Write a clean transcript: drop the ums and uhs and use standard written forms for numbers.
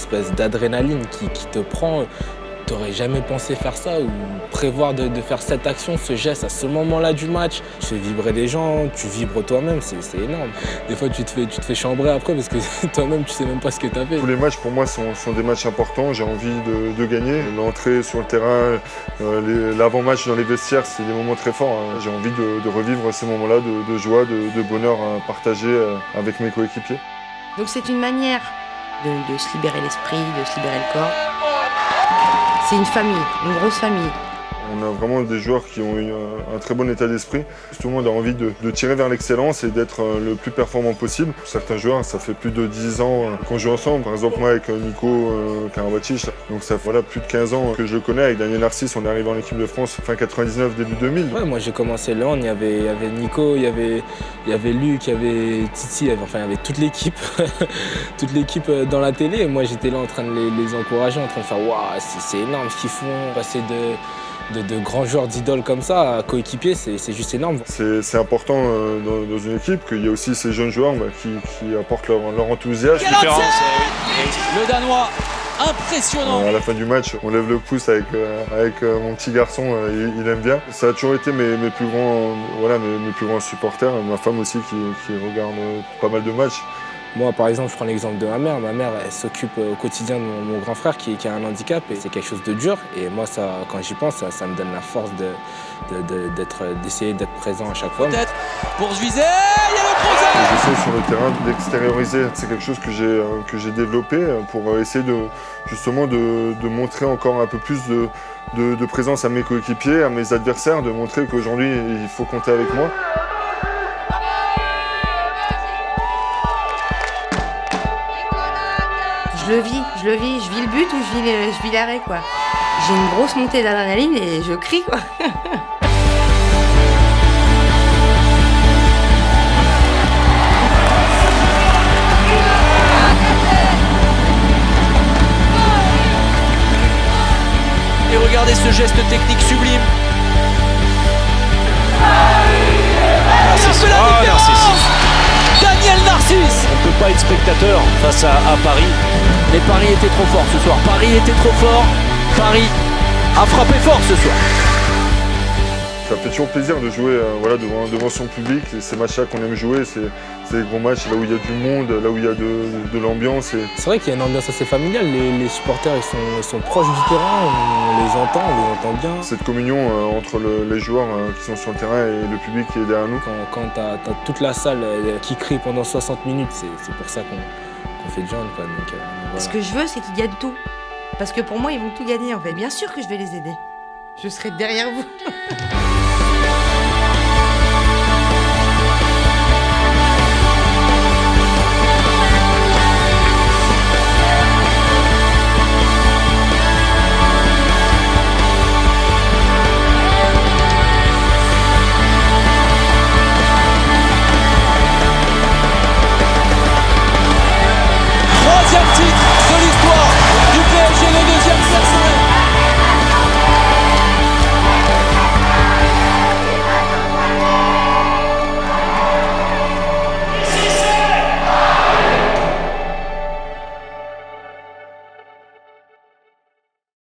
espèce d'adrénaline qui te prend. T'aurais jamais pensé faire ça ou prévoir de faire cette action, ce geste à ce moment-là du match. Tu fais vibrer des gens, tu vibres toi-même, c'est énorme. Des fois, tu te fais chambrer après parce que toi-même, tu sais même pas ce que t'as fait. Tous les matchs, pour moi, sont des matchs importants. J'ai envie de gagner. L'entrée sur le terrain, l'avant-match dans les vestiaires, c'est des moments très forts. J'ai envie de revivre ces moments-là de joie, de bonheur partagé avec mes coéquipiers. Donc c'est une manière de se libérer l'esprit, de se libérer le corps. C'est une famille, une grosse famille. On a vraiment des joueurs qui ont eu un très bon état d'esprit. Tout le monde a envie de tirer vers l'excellence et d'être le plus performant possible. Certains joueurs, ça fait plus de 10 ans qu'on joue ensemble. Par exemple, moi avec Nico Karabatic, donc ça fait plus de 15 ans que je le connais. Avec Daniel Narcisse, on est arrivé en équipe de France fin 99, début 2000. Ouais, moi j'ai commencé là, il y avait Nico, il y avait Luc, il y avait Titi, il y avait toute l'équipe. Toute l'équipe dans la télé. Et moi j'étais là en train de les encourager, en train de faire waouh, c'est énorme ce qu'ils font. Passer de grands joueurs d'idoles comme ça à coéquipier, c'est juste énorme. C'est important dans une équipe qu'il y ait aussi ces jeunes joueurs qui apportent leur enthousiasme. Le Danois, impressionnant. À la fin du match, on lève le pouce avec mon petit garçon, il aime bien. Ça a toujours été mes plus grands supporters, ma femme aussi qui regarde pas mal de matchs. Moi, par exemple, je prends l'exemple de ma mère. Ma mère, elle s'occupe au quotidien de mon grand frère qui a un handicap et c'est quelque chose de dur. Et moi, quand j'y pense, ça me donne la force d'essayer d'être présent à chaque fois. Peut-être pour Juizet, il y a le crochet. J'essaie sur le terrain d'extérioriser. C'est quelque chose que j'ai développé pour essayer de montrer encore un peu plus de présence à mes coéquipiers, à mes adversaires, de montrer qu'aujourd'hui, il faut compter avec moi. Je le vis, je vis le but ou je vis l'arrêt, quoi. J'ai une grosse montée d'adrénaline et je crie, quoi. Et regardez ce geste technique sublime. Narcisse. Daniel Narcisse. On ne peut pas être spectateur face à Paris. Mais Paris était trop fort ce soir. Paris était trop fort. Paris a frappé fort ce soir. Ça fait toujours plaisir de jouer devant son public. Ces matchs-là qu'on aime jouer, c'est des gros matchs là où il y a du monde, là où il y a de l'ambiance. C'est vrai qu'il y a une ambiance assez familiale. Les supporters ils sont proches du terrain, on les entend bien. Cette communion entre les joueurs qui sont sur le terrain et le public qui est derrière nous. Quand t'as toute la salle qui crie pendant 60 minutes, c'est pour ça qu'on fait de joindre. Voilà. Ce que je veux, c'est qu'ils gagnent tout. Parce que pour moi, ils vont tout gagner, en fait. Bien sûr que je vais les aider. Je serai derrière vous.